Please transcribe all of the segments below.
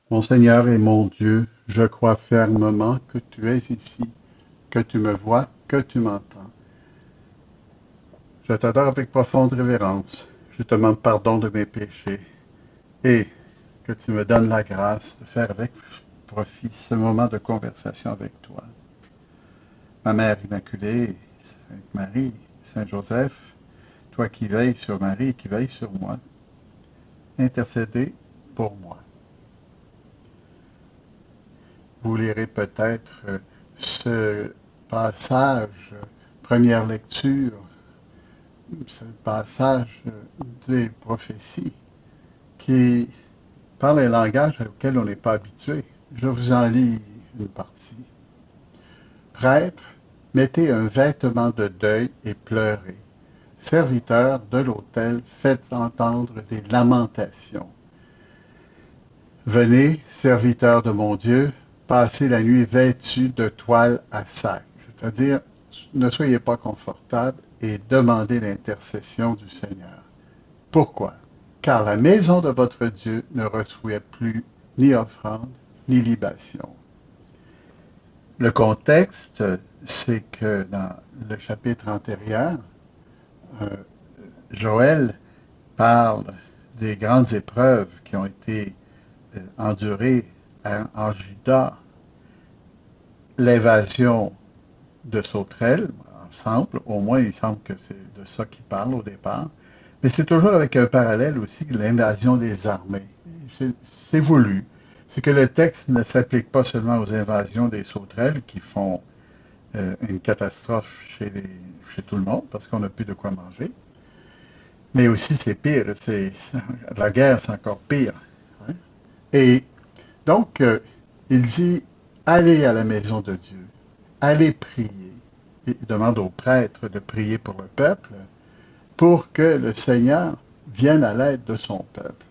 Mon Seigneur et mon Dieu, je crois fermement que tu es ici, que tu me vois, que tu m'entends. Je t'adore avec profonde révérence. Je te demande pardon de mes péchés et que tu me donnes la grâce de faire avec profit ce moment de conversation avec toi. Ma Mère Immaculée, Sainte Marie, Saint Joseph, toi qui veilles sur Marie et qui veilles sur moi, intercédez pour moi. Vous lirez peut-être ce passage, première lecture, ce passage des prophéties qui parle un langage auquel on n'est pas habitué. Je vous en lis une partie. Prêtre, mettez un vêtement de deuil et pleurez. Serviteurs de l'autel, faites entendre des lamentations. Venez, serviteurs de mon Dieu, passez la nuit vêtus de toile à sac. C'est-à-dire, ne soyez pas confortables et demandez l'intercession du Seigneur. Pourquoi? Car la maison de votre Dieu ne reçoit plus ni offrande ni libation. Le contexte, c'est que dans le chapitre antérieur, euh, Joël parle des grandes épreuves qui ont été endurées en Juda, l'invasion de Sauterelle, ensemble, au moins il semble que c'est de ça qu'il parle au départ, mais c'est toujours avec un parallèle aussi de l'invasion des armées. C'est voulu. C'est que le texte ne s'applique pas seulement aux invasions des sauterelles qui font une catastrophe chez tout le monde parce qu'on n'a plus de quoi manger, mais aussi c'est pire. La guerre, c'est encore pire. Hein. Et donc, il dit, allez à la maison de Dieu, allez prier. Il demande aux prêtres de prier pour le peuple pour que le Seigneur vienne à l'aide de son peuple.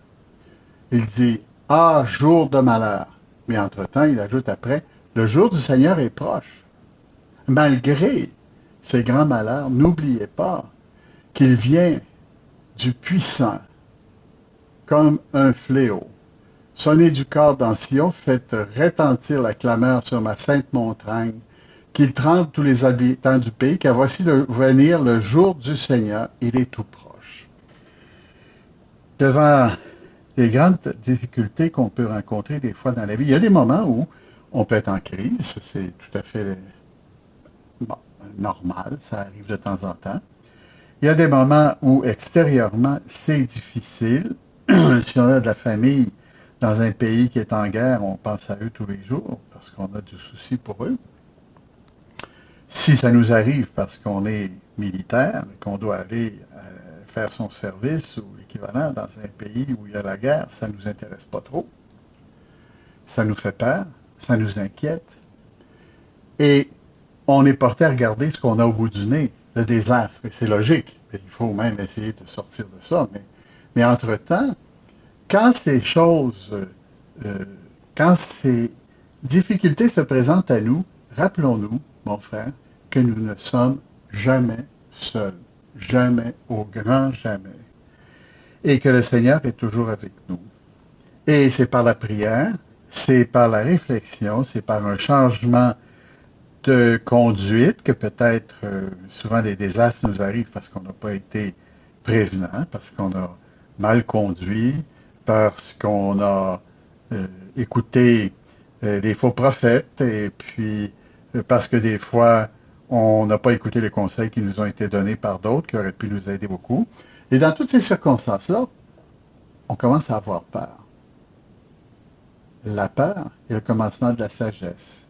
Il dit, ah, jour de malheur. Mais entre-temps, il ajoute après, le jour du Seigneur est proche. Malgré ces grands malheurs, n'oubliez pas qu'il vient du puissant comme un fléau. Sonnez du corps dans Sion, faites retentir la clameur sur ma sainte montagne, qu'il tremble tous les habitants du pays, car voici venir le jour du Seigneur, il est tout proche. Devant les grandes difficultés qu'on peut rencontrer des fois dans la vie, il y a des moments où on peut être en crise, c'est tout à fait bon, normal, ça arrive de temps en temps. Il y a des moments où extérieurement c'est difficile. Si on a de la famille dans un pays qui est en guerre, on pense à eux tous les jours parce qu'on a du souci pour eux. Si ça nous arrive parce qu'on est militaire et qu'on doit aller faire son service ou l'équivalent dans un pays où il y a la guerre, ça ne nous intéresse pas trop. Ça nous fait peur, ça nous inquiète. Et on est porté à regarder ce qu'on a au bout du nez, le désastre. Et c'est logique. Il faut même essayer de sortir de ça. Mais entre-temps, quand ces choses, euh, quand ces difficultés se présentent à nous, rappelons-nous, mon frère, que nous ne sommes jamais seuls, jamais, au grand jamais, et que le Seigneur est toujours avec nous. Et c'est par la prière, c'est par la réflexion, c'est par un changement de conduite que peut-être souvent les désastres nous arrivent parce qu'on n'a pas été prévenant, parce qu'on a mal conduit, parce qu'on a écouté les faux prophètes et puis parce que des fois on n'a pas écouté les conseils qui nous ont été donnés par d'autres qui auraient pu nous aider beaucoup. Et dans toutes ces circonstances-là, on commence à avoir peur. La peur est le commencement de la sagesse.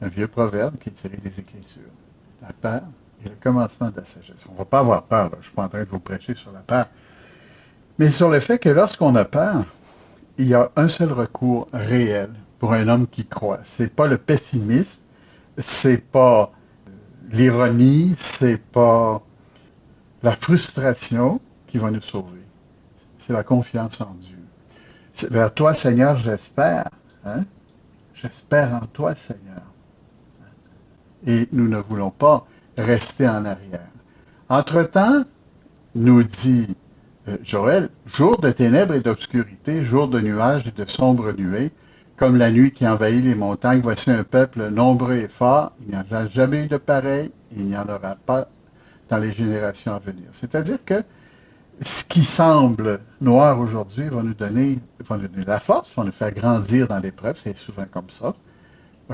Un vieux proverbe qui est tiré des Écritures. La peur est le commencement de la sagesse. On ne va pas avoir peur, là. Je ne suis pas en train de vous prêcher sur la peur, mais sur le fait que lorsqu'on a peur, il y a un seul recours réel pour un homme qui croit. C'est pas le pessimisme, c'est pas l'ironie, c'est pas la frustration qui va nous sauver. C'est la confiance en Dieu. C'est vers toi, Seigneur, j'espère. Hein? J'espère en toi, Seigneur. Et nous ne voulons pas rester en arrière. Entre-temps, nous dit Joël, jour de ténèbres et d'obscurité, jour de nuages et de sombres nuées, comme la nuit qui envahit les montagnes, voici un peuple nombreux et fort, il n'y en a jamais eu de pareil, il n'y en aura pas dans les générations à venir. C'est-à-dire que ce qui semble noir aujourd'hui va nous donner la force, va nous faire grandir dans l'épreuve, c'est souvent comme ça.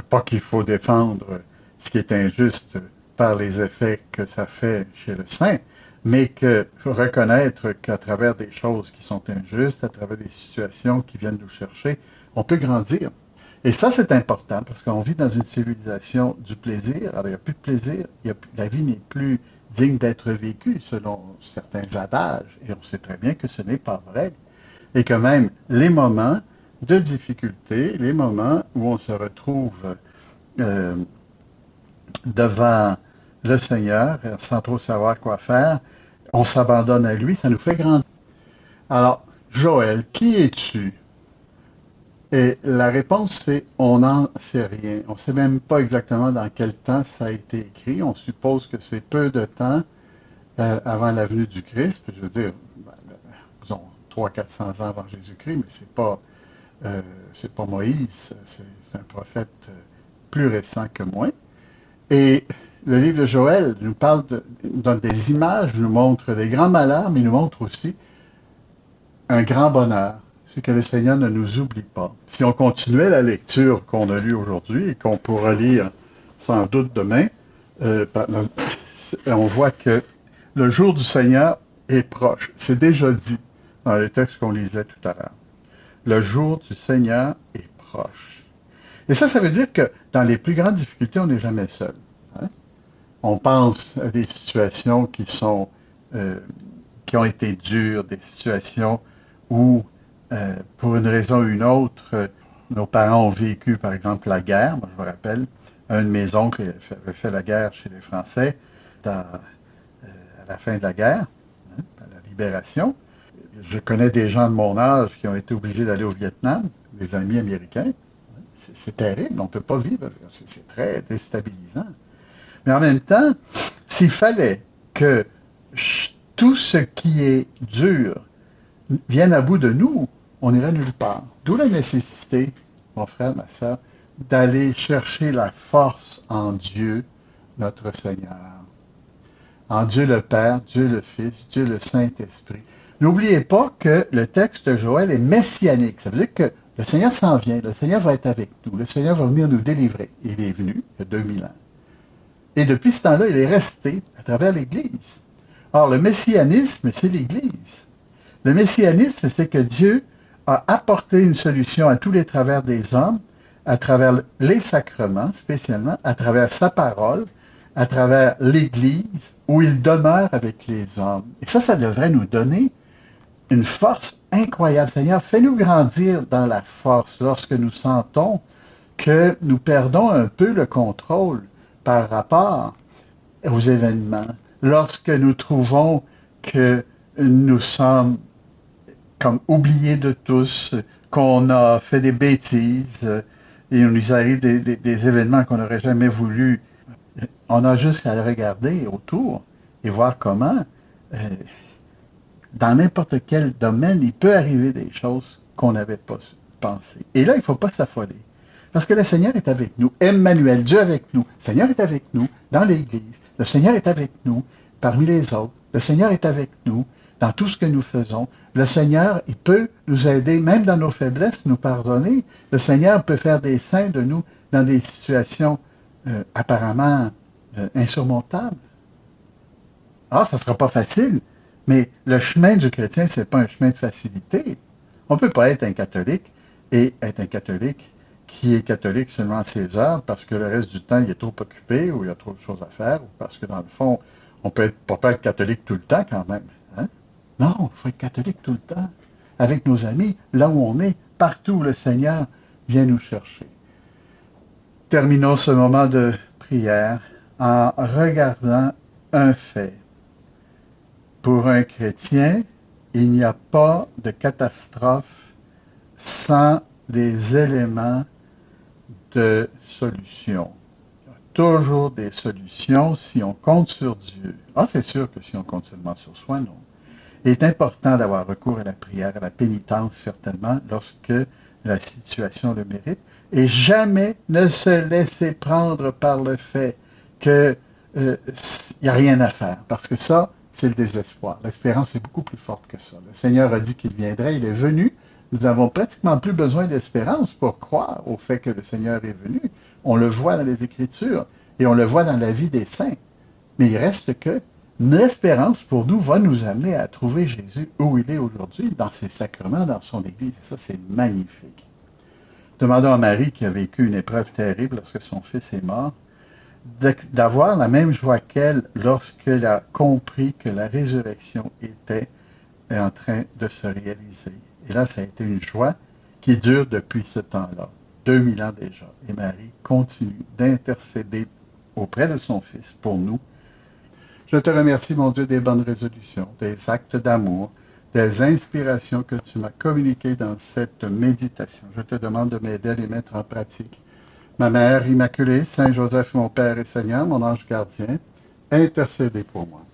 Pas qu'il faut défendre ce qui est injuste par les effets que ça fait chez le saint, mais qu'il faut reconnaître qu'à travers des choses qui sont injustes, à travers des situations qui viennent nous chercher, on peut grandir. Et ça, c'est important parce qu'on vit dans une civilisation du plaisir. Alors, il n'y a plus de plaisir. La vie n'est plus digne d'être vécue selon certains adages. Et on sait très bien que ce n'est pas vrai. Et que même les moments de difficulté, les moments où on se retrouve euh, devant le Seigneur sans trop savoir quoi faire, on s'abandonne à lui, ça nous fait grandir. Alors, Joël, qui es-tu? Et la réponse, c'est on n'en sait rien. On ne sait même pas exactement dans quel temps ça a été écrit. On suppose que c'est peu de temps avant la venue du Christ. Je veux dire, disons 300-400 ans avant Jésus-Christ, mais c'est pas Moïse, c'est un prophète plus récent que moi. Et le livre de Joël nous donne des images, nous montre des grands malheurs, mais il nous montre aussi un grand bonheur. C'est que le Seigneur ne nous oublie pas. Si on continuait la lecture qu'on a lue aujourd'hui et qu'on pourra lire sans doute demain, on voit que le jour du Seigneur est proche. C'est déjà dit dans les textes qu'on lisait tout à l'heure. Le jour du Seigneur est proche. Et ça veut dire que dans les plus grandes difficultés, on n'est jamais seul. Hein? On pense à des situations qui ont été dures, des situations où pour une raison ou une autre, nos parents ont vécu, par exemple, la guerre. Moi, je me rappelle, un de mes oncles avait fait la guerre chez les Français à la fin de la guerre, hein, à la libération. Je connais des gens de mon âge qui ont été obligés d'aller au Vietnam, des amis américains. C'est terrible, on ne peut pas vivre. C'est très déstabilisant. Mais en même temps, s'il fallait que tout ce qui est dur vienne à bout de nous, on irait nulle part. D'où la nécessité, mon frère, ma soeur, d'aller chercher la force en Dieu, notre Seigneur. En Dieu le Père, Dieu le Fils, Dieu le Saint-Esprit. N'oubliez pas que le texte de Joël est messianique. Ça veut dire que le Seigneur s'en vient, le Seigneur va être avec nous, le Seigneur va venir nous délivrer. Il est venu il y a 2000 ans. Et depuis ce temps-là, il est resté à travers l'Église. Or, le messianisme, c'est l'Église. Le messianisme, c'est que Dieu a apporté une solution à tous les travers des hommes, à travers les sacrements spécialement, à travers sa parole, à travers l'Église, où il demeure avec les hommes. Et ça devrait nous donner une force incroyable. Seigneur, fais-nous grandir dans la force lorsque nous sentons que nous perdons un peu le contrôle par rapport aux événements, lorsque nous trouvons que nous sommes comme oubliés de tous, qu'on a fait des bêtises et il nous arrive des événements qu'on n'aurait jamais voulu. On a juste à regarder autour et voir comment, dans n'importe quel domaine, il peut arriver des choses qu'on n'avait pas pensé. Et là, il ne faut pas s'affoler. Parce que le Seigneur est avec nous. Emmanuel, Dieu avec nous. Le Seigneur est avec nous dans l'Église. Le Seigneur est avec nous parmi les autres. Le Seigneur est avec nous dans tout ce que nous faisons. Le Seigneur, il peut nous aider, même dans nos faiblesses, nous pardonner. Le Seigneur peut faire des saints de nous dans des situations apparemment insurmontables. Ah, ça ne sera pas facile, mais le chemin du chrétien, ce n'est pas un chemin de facilité. On ne peut pas être un catholique et être un catholique qui est catholique seulement à ses heures parce que le reste du temps, il est trop occupé ou il y a trop de choses à faire ou parce que dans le fond, on peut pas être catholique tout le temps quand même. Hein? Non, il faut être catholique tout le temps, avec nos amis, là où on est, partout où le Seigneur vient nous chercher. Terminons ce moment de prière en regardant un fait. Pour un chrétien, il n'y a pas de catastrophe sans des éléments de solution. Il y a toujours des solutions si on compte sur Dieu. Ah, c'est sûr que si on compte seulement sur soi, non. Il est important d'avoir recours à la prière, à la pénitence, certainement, lorsque la situation le mérite, et jamais ne se laisser prendre par le fait que n'y a rien à faire, parce que ça, c'est le désespoir. L'espérance est beaucoup plus forte que ça. Le Seigneur a dit qu'il viendrait, il est venu. Nous avons pratiquement plus besoin d'espérance pour croire au fait que le Seigneur est venu. On le voit dans les Écritures et on le voit dans la vie des saints. Mais il reste que l'espérance pour nous va nous amener à trouver Jésus où il est aujourd'hui, dans ses sacrements, dans son Église. Et ça, c'est magnifique. Demandons à Marie, qui a vécu une épreuve terrible lorsque son fils est mort, d'avoir la même joie qu'elle lorsqu'elle a compris que la résurrection était en train de se réaliser. Et là, ça a été une joie qui dure depuis ce temps-là, 2000 ans déjà. Et Marie continue d'intercéder auprès de son Fils pour nous. Je te remercie, mon Dieu, des bonnes résolutions, des actes d'amour, des inspirations que tu m'as communiquées dans cette méditation. Je te demande de m'aider à les mettre en pratique. Ma Mère Immaculée, Saint Joseph, mon Père et Seigneur, mon ange gardien, intercédez pour moi.